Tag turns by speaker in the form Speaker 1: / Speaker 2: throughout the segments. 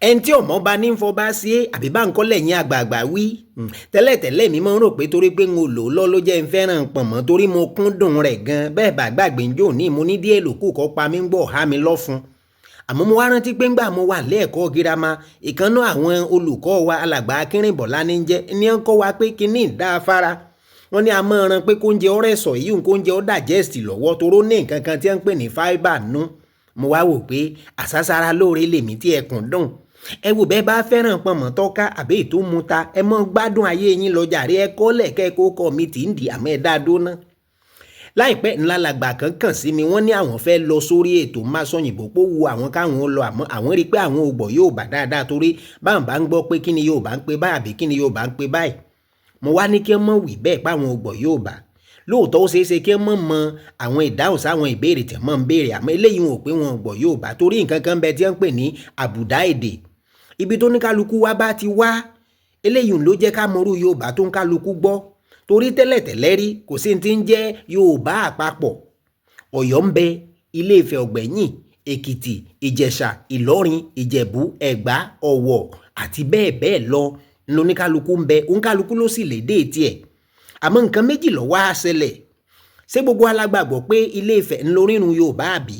Speaker 1: ẹni tí ọmọ bá ní fọba sí àbí bá ń kọ́ lẹ́yìn àgbààgbà wí tẹ́lẹ̀tẹ́lẹ̀ mi máa ń rò pé torí pé n ò lò ó lọ ló jẹ́ ń fẹ́ràn pọ̀nmọ́ torí mo kúndùn rẹ̀ gan bẹ́ẹ̀ bá gbàgbé ń jò ní mo ní díẹ̀ lòkù kọ́ pa mí ń gbọ́ ọ̀há mi lọ́fun àmọ́ mo wá rántí pé ńgbà mo wà lẹ́ẹ̀kọ́ girama ìkànnà àwọn olùkọ́ wa alàgbà akínrìnbọ̀lá ní jẹ́ ní ń kọ́ wa pé kíní ìdá afárá wọ́n ní a máa ran pé kóúnjẹ ọ̀rẹ́ sọ yìí kóúnjẹ ó digest lọ́wọ́ toró ní nǹkan kan tí wọ́n ń pè ní fibre nú mo wá wò pé àsására lóore lèmi tí ẹkùn dùn ẹ wò bẹ́ẹ̀ bá fẹ́ràn pọ̀nmọ́ tọ́ka àbí ètò muta ẹ mọ́ gbádùn ayé yín lọ jàre ẹ kọ́lẹ̀ kẹ́kọ̀ọ́ kọ́ mi tì ń di àmọ́ ẹ dá dóná. láìpẹ́ ńlá làgbà kan kàn sí mi wọ́n ní àwọn fẹ́ lọ sórí ètò Masọ̀yìnbó pé wo àwọn káwọn lọ àmọ́ àwọn rí i pé àwọn ò gbọ́ Yorùbá dáadáa torí báwọn bá ń gbọ́ pé kí ni Yorùbá ń pè báyìí àbí kí ni Yorùbá ń pè báyìí mo wá ní kí wọ́n mọ̀ wí bẹ́ẹ̀ páwọn ò gbọ́ Yorùbá lóòótọ́ ó ṣeé ṣe kí wọ́n mọ àwọn ìdáhùn sáwọn ìbéèrè tí wọ́n ń béèrè àmọ́ eléyìí wọn ò pé wọn ò gbọ́ Yorùbá torí nǹkan kan bẹ tí wọ́n ń pè ní àbùdá èdè ibi tó ní kálukú wá bá ti wá eléyìí ló jẹ́ ká mọrú Yorùbá tó ń kálukú gbọ́ torí tẹ́lẹ̀tẹ́lẹ̀ rí kò sí ti ń jẹ́ Yorùbá àpapọ̀ Ọ̀yọ́ ń bẹ Ilé-Ifẹ̀ ọ̀gbẹ̀yìn Èkìtì Ìjẹ̀ṣà Ìlọrin Ìjẹ̀bú Ẹ̀gbá Ọ̀wọ̀ àti bẹ́ẹ̀ bẹ́ẹ̀ lọ lóníkálukú ń bẹ òǹkálukú ló sì lédè tiẹ̀ àmọ́ nǹkan méjì ló wá ṣẹlẹ̀ ṣé gbogbo alágbàgbọ́ pé Ilé-Ifẹ̀ ńlórírun Yorùbá àbí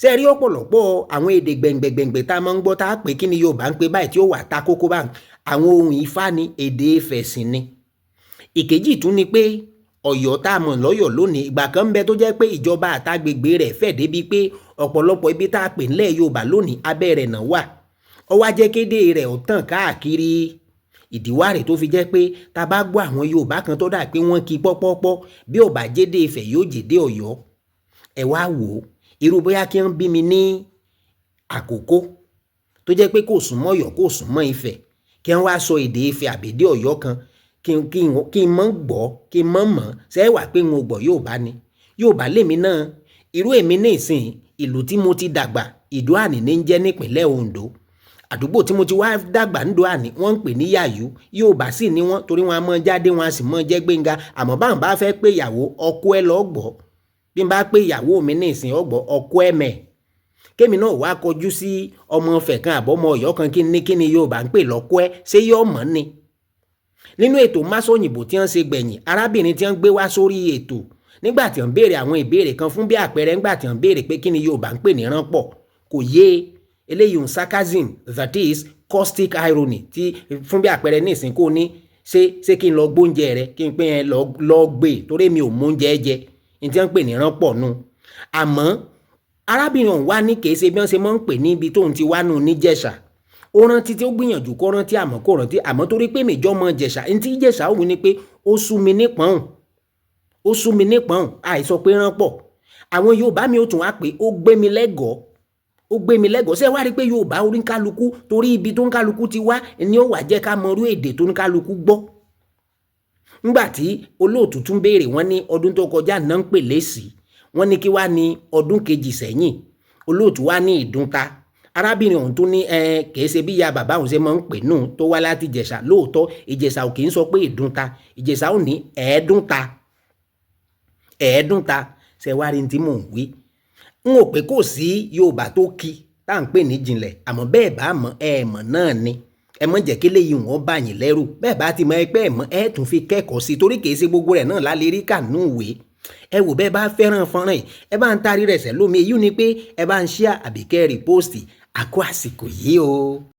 Speaker 1: ṣe rí ọ̀pọ̀lọpọ̀ àwọn èdè gbẹ̀ngbẹ̀gbẹ̀ngbẹ̀ tá a máa ń gbọ́ tá a pè kí ni Yorùbá ń pè báyìí tí ó wà ta kókó báyìí àwọn ohun Ifá ni èdè Ifẹ̀ sì ni ìkejì tún ni pé Ọ̀yọ́ tá a mọ̀ lọ́yọ̀ lónìí ìgbà kan ń bẹ tó jẹ́ pé ìjọba àtàgbègbè rẹ̀ fẹ̀ débi pé ọ̀pọ̀lọpọ̀ ibi tá a pè ńlẹ̀ Yorùbá lónìí abẹ́ rẹ̀ náà wà ó wá jẹ́ kéde rẹ̀ ó tàn káàkiri ìdíwá rẹ̀ tó fi jẹ́ pé tá a bá gbọ́ àwọn Yorùbá kan tó dà pé wọ́n kí pọ́pọ́pọ́ bí ò bá jédè Ifẹ̀ yóò jédè Ọ̀yọ́ ẹ wá wò ó irú bóyá kí wọ́n bí mi ní Àkókó tó jẹ́ pé kò súnmọ́ Ọ̀yọ́ kò súnmọ́ Ifẹ̀ kí wọ́n wá sọ èdè Ifẹ̀ àbèdè Ọ̀yọ́ kan kí n mọ̀ gbọ́ kí n mọ̀ ṣe é wà pé n ò gbọ́ Yorùbá ni Yorùbá lèmi náà irú èmi ní ìsìn ìlú tí mo ti dàgbà Ìdó-Àní ní ń jẹ́ nípìnlẹ̀ Oǹdó àdúgbò tí mo ti wá dàgbà ń Ìdó-Àní wọ́n ń pè ní Yàyú Yorùbá sì ni wọ́n torí wọn a mọ̀ jáde wọn a sì mọ̀ jẹ́ Gbénga àmọ́ báwọn bá fẹ́ pé ìyàwó ọkọ ẹ lọ gbọ́ bí n bá pé ìyàwó mi ní ìsìn ọgbọ ọkọ ẹmẹ kémi náà wá kọjú sí ọmọ Ifẹ̀ kan àbọ̀mọ Ọ̀yọ́ kan kí ni Yorùbá ń pè lọ́kọ ẹ ṣé yóò mọ̀ ni. nínú ètò Masọ̀yìnbó tí wọ́n ṣe gbẹ̀yìn arábìnrin tí wọ́n gbé wá sórí ètò nígbà tí wọ́n béèrè àwọn ìbéèrè kan fún bí àpẹẹrẹ nígbà tí wọ́n béèrè pé kí ni Yorùbá ń pè ní ránpọ̀ kò yé eléyìí ń sarcasm that is caustic irony tí fún bí àpẹẹrẹ ní ìsìn kò ní ṣé kí n lọ gbóúnjẹ rẹ kí n pè é lọ gbé torí mi ò mú oúnjẹ jẹ ní tí wọ́n ń pè ní ránpọ̀ nù àmọ́ arábìnrin ọ̀hún wá ní kìí ṣe bí wọ́n ṣe máa ń pè ní ibi tóun ti wá nù níjẹ̀ṣà ó rántí tí ó gbìyànjú kó rántí àmọ́ kó rántí àmọ́ torí pé mèjọ́ mọ jẹ̀ṣà ní tí jẹ̀ṣà ó wí ni pé ó sú mi nípọ̀n àìsọ pé ránpọ̀ àwọn Yorùbá mi ó tún wá pé ó gbé mi lẹ́gọ̀ọ́ ṣé wá rí pé Yorùbá orí kálukú torí ibi tó ń kálukú ti wá ni ó wà jẹ́ ká mọ irú èdè tó ń kálukú gbọ́ ngbàtí olóòtú tún béèrè wọ́n ní ọdún tó kọjá náà ń pè lésì wọ́n ní kí wá ní ọdún kejì sẹ́yìn olóòtú wá ní ìdúnta arábìnrin ọ̀hún tún ní kìí ṣe bí ìyá bàbá òun ṣe máa ń pè nù tó wá láti Ìjẹ̀ṣà lóòótọ́ Ìjẹ̀ṣà ò kì í sọ pé ìdúnta Ìjẹ̀ṣà ò ní ẹ̀ẹ́dúnta ṣe wá rí tí mò ń wí n ò pé kò sí Yorùbá tó kí tá à ń pè ní jinlẹ̀ àmọ́ bẹ́ẹ̀ bá mọ̀ mọ̀ náà ni ẹ mọ̀ jẹ́ kí léyìí wọ́n bá yín lẹ́rù bẹ́ẹ̀ bá ti mọ ẹgbẹ́ ẹ̀ mọ́ ẹ tún fi kẹ́kọ̀ọ́ sí torí kìí ṣe gbogbo rẹ̀ náà lálẹ́ rí kànú ìwé ẹ wò bẹ́ẹ̀ bá fẹ́ràn fọ́nrán yìí ẹ bá ń tarí rẹ̀ sẹ́ lómi èyí ni pé ẹ bá ń ṣíà àbíkẹ́ rìpóòsì àkó àsìkò yìí o.